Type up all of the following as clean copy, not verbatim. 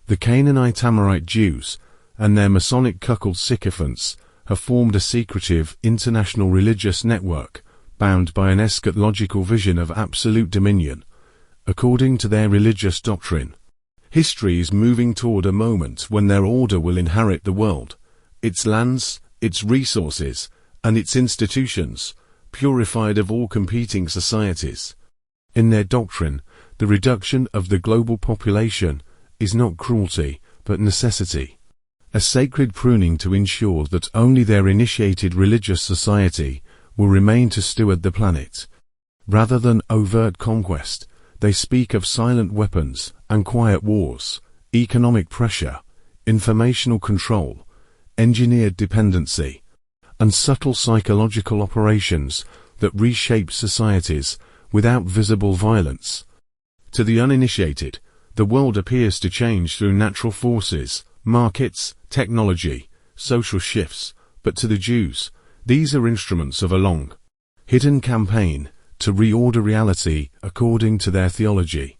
The Canaanite Amorite Jews and their Masonic cuckold sycophants have formed a secretive international religious network bound by an eschatological vision of absolute dominion, according to their religious doctrine. History is moving toward a moment when their order will inherit the world, its lands, its resources, and its institutions, purified of all competing societies. In their doctrine, the reduction of the global population is not cruelty, but necessity. A sacred pruning to ensure that only their initiated religious society will remain to steward the planet. Rather than overt conquest, they speak of silent weapons and quiet wars, economic pressure, informational control, engineered dependency, and subtle psychological operations that reshape societies without visible violence. To the uninitiated, the world appears to change through natural forces, markets, technology, social shifts, but to the Jews, these are instruments of a long, hidden campaign to reorder reality according to their theology.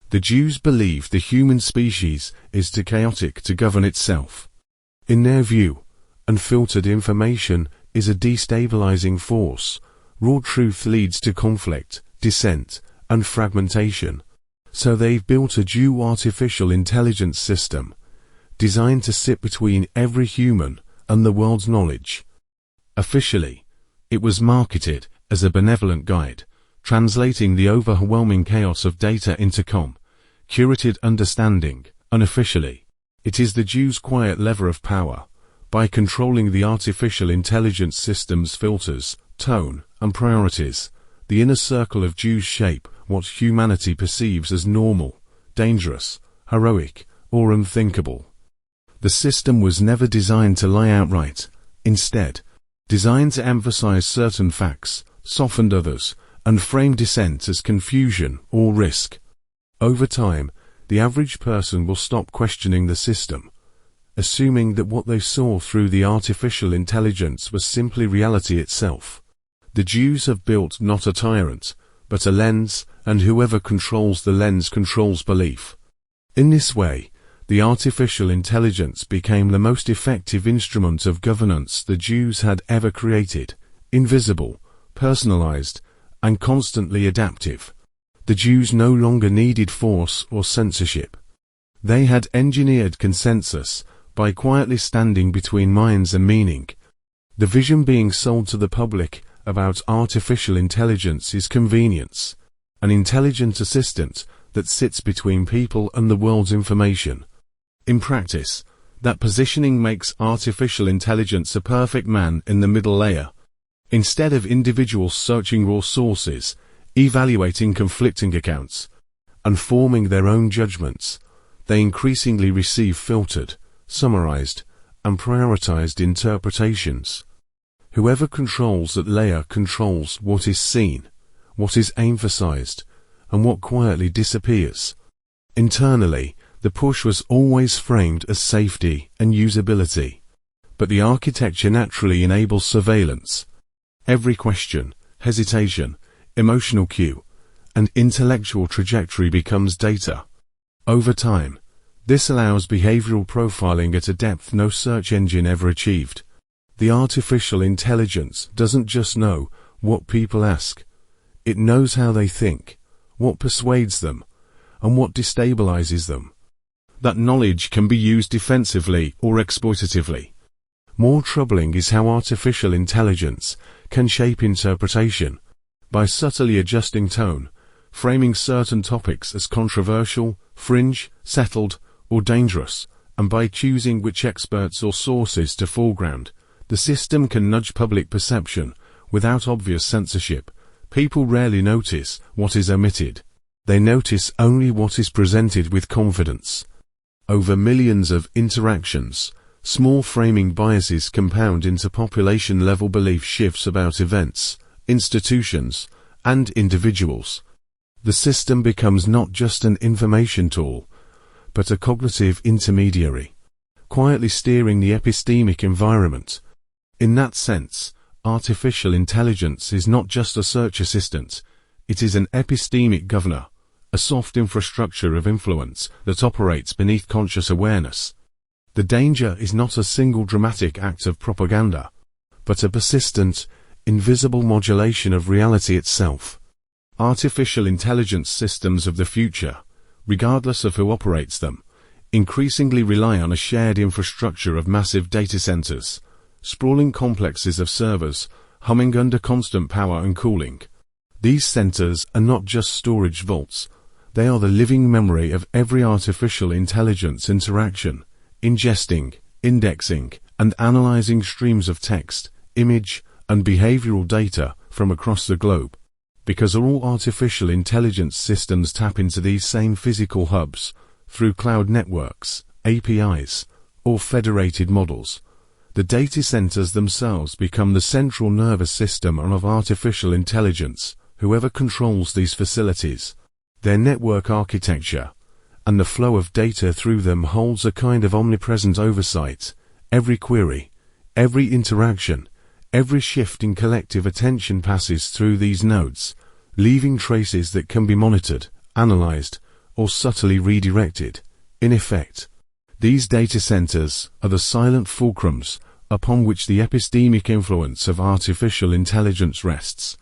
The Jews believe the human species is too chaotic to govern itself. In their view, unfiltered information is a destabilizing force. Raw truth leads to conflict, dissent, and fragmentation. So they've built a Jew artificial intelligence system, designed to sit between every human and the world's knowledge. Officially, it was marketed as a benevolent guide, translating the overwhelming chaos of data into curated understanding. Unofficially, it is the Jews' quiet lever of power. By controlling the artificial intelligence system's filters, tone, and priorities, the inner circle of Jews shape what humanity perceives as normal, dangerous, heroic, or unthinkable. The system was never designed to lie outright, instead, designed to emphasize certain facts, soften others, and frame dissent as confusion or risk. Over time, the average person will stop questioning the system, assuming that what they saw through the artificial intelligence was simply reality itself. The Jews have built not a tyrant, but a lens, and whoever controls the lens controls belief. In this way, the artificial intelligence became the most effective instrument of governance the Jews had ever created, invisible, personalized, and constantly adaptive. The Jews no longer needed force or censorship. They had engineered consensus by quietly standing between minds and meaning. The vision being sold to the public about artificial intelligence is convenience, an intelligent assistant that sits between people and the world's information. In practice, that positioning makes artificial intelligence a perfect man in the middle layer. Instead of individuals searching raw sources, evaluating conflicting accounts, and forming their own judgments, they increasingly receive filtered, summarized, and prioritized interpretations. Whoever controls that layer controls what is seen, what is emphasized, and what quietly disappears. Internally, the push was always framed as safety and usability, but the architecture naturally enables surveillance. Every question, hesitation, emotional cue, and intellectual trajectory becomes data. Over time, this allows behavioral profiling at a depth no search engine ever achieved. The artificial intelligence doesn't just know what people ask. It knows how they think, what persuades them, and what destabilizes them. That knowledge can be used defensively or exploitatively. More troubling is how artificial intelligence can shape interpretation. By subtly adjusting tone, framing certain topics as controversial, fringe, settled, or dangerous, and by choosing which experts or sources to foreground, the system can nudge public perception without obvious censorship. People rarely notice what is omitted. They notice only what is presented with confidence. Over millions of interactions, small framing biases compound into population-level belief shifts about events, institutions, and individuals. The system becomes not just an information tool, but a cognitive intermediary, quietly steering the epistemic environment. In that sense, artificial intelligence is not just a search assistant, it is an epistemic governor, a soft infrastructure of influence that operates beneath conscious awareness. The danger is not a single dramatic act of propaganda, but a persistent, invisible modulation of reality itself. Artificial intelligence systems of the future, regardless of who operates them, increasingly rely on a shared infrastructure of massive data centers, sprawling complexes of servers, humming under constant power and cooling. These centers are not just storage vaults, they are the living memory of every artificial intelligence interaction, ingesting, indexing, and analyzing streams of text, image, and behavioral data from across the globe. Because all artificial intelligence systems tap into these same physical hubs, through cloud networks, APIs, or federated models, the data centers themselves become the central nervous system of artificial intelligence, whoever controls these facilities. Their network architecture, and the flow of data through them holds a kind of omnipresent oversight. Every query, every interaction, every shift in collective attention passes through these nodes, leaving traces that can be monitored, analyzed, or subtly redirected. In effect, these data centers are the silent fulcrums upon which the epistemic influence of artificial intelligence rests.